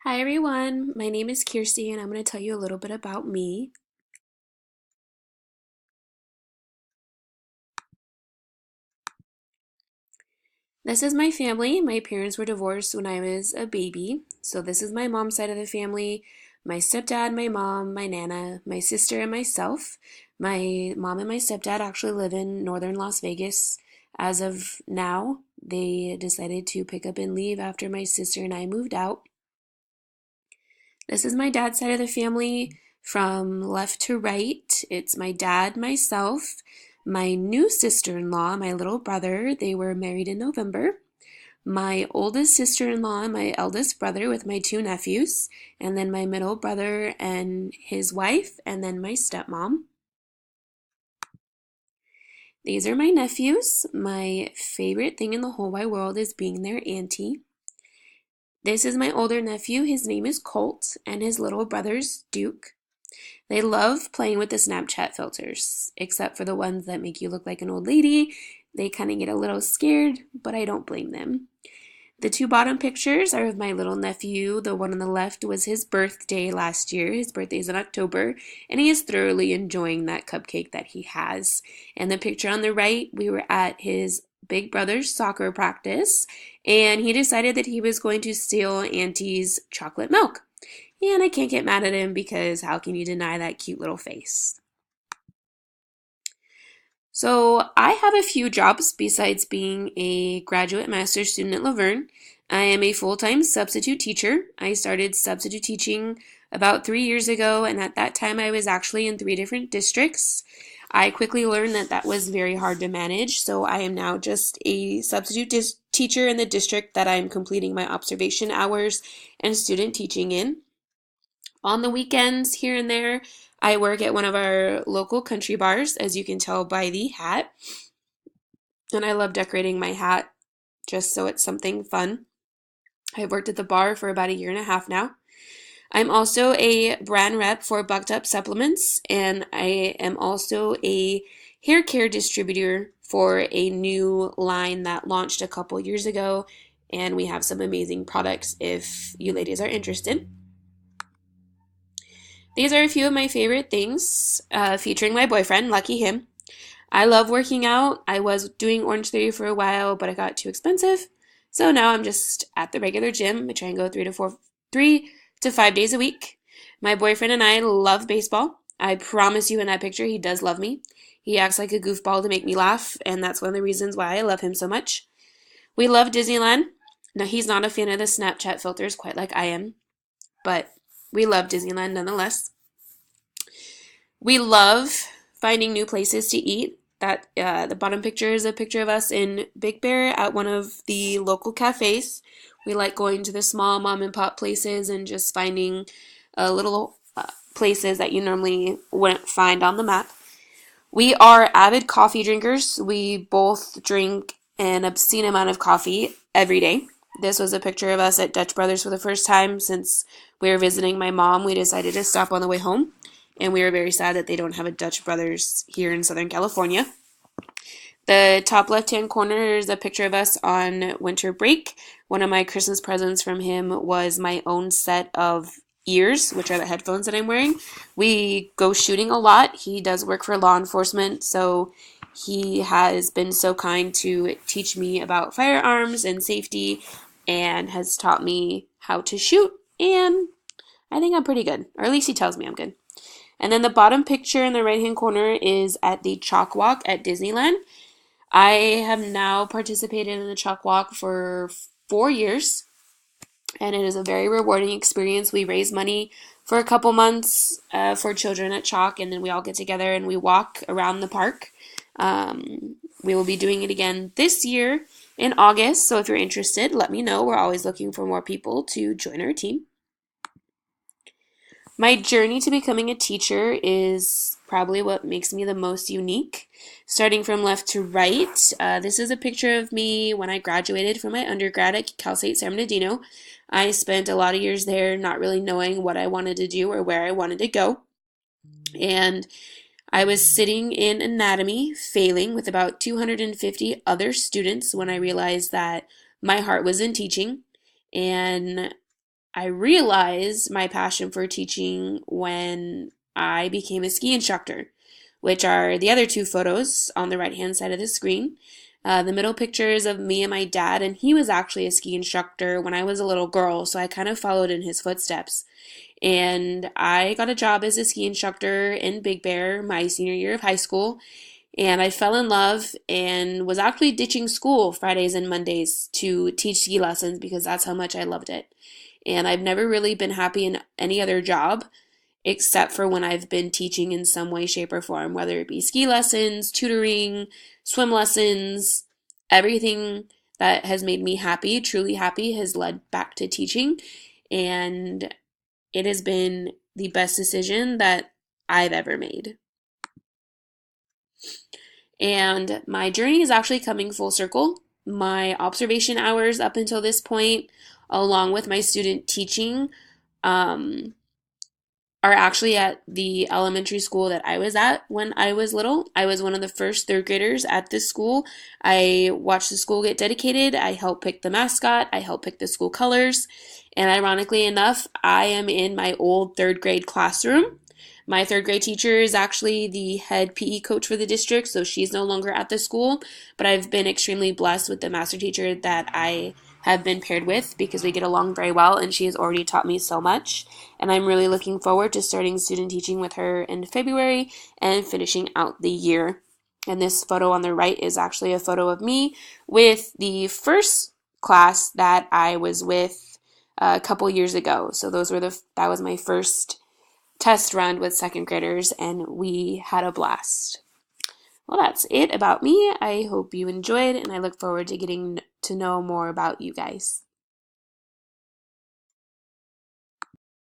Hi everyone, my name is Kirsty and I'm going to tell you a little bit about me. This is my family. My parents were divorced when I was a baby. So this is my mom's side of the family, my stepdad, my mom, my nana, my sister, and myself. My mom and my stepdad actually live in northern Las Vegas as of now. They decided to pick up and leave after my sister and I moved out. This is my dad's side of the family from left to right. It's my dad, myself, my new sister in law, my little brother. They were married in November. My oldest sister in law, my eldest brother, with my two nephews, and then my middle brother and his wife, and then my stepmom. These are my nephews. My favorite thing in the whole wide world is being their auntie. This is my older nephew. His name is Colt, and his little brother's Duke. They love playing with the Snapchat filters, except for the ones that make you look like an old lady. They kind of get a little scared, but I don't blame them. The two bottom pictures are of my little nephew. The one on the left was his birthday last year. His birthday is in October, and he is thoroughly enjoying that cupcake that he has. And the picture on the right, we were at his big brother's soccer practice, and he decided that he was going to steal Auntie's chocolate milk. And I can't get mad at him because how can you deny that cute little face? So, I have a few jobs besides being a graduate master's student at La Verne. I am a full time substitute teacher. I started substitute teaching about 3 years ago, and at that time, I was actually in three different districts. I quickly learned that that was very hard to manage, so I am now just a substitute teacher in the district that I'm completing my observation hours and student teaching in. On the weekends, here and there, I work at one of our local country bars, as you can tell by the hat. And I love decorating my hat just so it's something fun. I've worked at the bar for about a year and a half now. I'm also a brand rep for Bucked Up Supplements, and I am also a hair care distributor for a new line that launched a couple years ago. And we have some amazing products if you ladies are interested. These are a few of my favorite things featuring my boyfriend, lucky him. I love working out. I was doing Orange Theory for a while, but it got too expensive. So now I'm just at the regular gym. I try and go 3 to 5 days a week. My boyfriend and I love baseball. I promise you in that picture, he does love me. He acts like a goofball to make me laugh, and that's one of the reasons why I love him so much. We love Disneyland. Now, he's not a fan of the Snapchat filters quite like I am, but we love Disneyland nonetheless. We love finding new places to eat. That the bottom picture is a picture of us in Big Bear at one of the local cafes. We like going to the small mom and pop places and just finding little places that you normally wouldn't find on the map. We are avid coffee drinkers. We both drink an obscene amount of coffee every day. This was a picture of us at Dutch Brothers for the first time since we were visiting my mom. We decided to stop on the way home, and we were very sad that they don't have a Dutch Brothers here in Southern California. The top left-hand corner is a picture of us on winter break. One of my Christmas presents from him was my own set of ears, which are the headphones that I'm wearing. We go shooting a lot. He does work for law enforcement, so he has been so kind to teach me about firearms and safety and has taught me how to shoot, and I think I'm pretty good, or at least he tells me I'm good. And then the bottom picture in the right-hand corner is at the Chalk Walk at Disneyland. I have now participated in the Chalk Walk for 4 years, and it is a very rewarding experience. We raise money for a couple months for children at Chalk, and then we all get together and we walk around the park. We will be doing it again this year in August, so if you're interested, let me know. We're always looking for more people to join our team. My journey to becoming a teacher is probably what makes me the most unique. Starting from left to right, this is a picture of me when I graduated from my undergrad at Cal State San Bernardino. I spent a lot of years there not really knowing what I wanted to do or where I wanted to go. And I was sitting in anatomy, failing with about 250 other students when I realized that my heart was in teaching. And I realized my passion for teaching when I became a ski instructor, which are the other two photos on the right-hand side of the screen. The middle picture is of me and my dad, and he was actually a ski instructor when I was a little girl, so I kind of followed in his footsteps. And I got a job as a ski instructor in Big Bear my senior year of high school, and I fell in love and was actually ditching school Fridays and Mondays to teach ski lessons because that's how much I loved it. And I've never really been happy in any other job except for when I've been teaching in some way, shape, or form, whether it be ski lessons, tutoring, swim lessons, everything that has made me happy, truly happy, has led back to teaching. And it has been the best decision that I've ever made. And my journey is actually coming full circle. My observation hours up until this point, along with my student teaching, um, are actually at the elementary school that I was at when I was little. I was one of the first third graders at this school. I watched the school get dedicated. I helped pick the mascot. I helped pick the school colors. And ironically enough, I am in my old third grade classroom. My third grade teacher is actually the head PE coach for the district, so she's no longer at the school. But I've been extremely blessed with the master teacher that I have been paired with because we get along very well, and she has already taught me so much. And I'm really looking forward to starting student teaching with her in February and finishing out the year. And this photo on the right is actually a photo of me with the first class that I was with a couple years ago. So that was my first test run with second graders, and we had a blast. Well, that's it about me. I hope you enjoyed, and I look forward to getting to know more about you guys.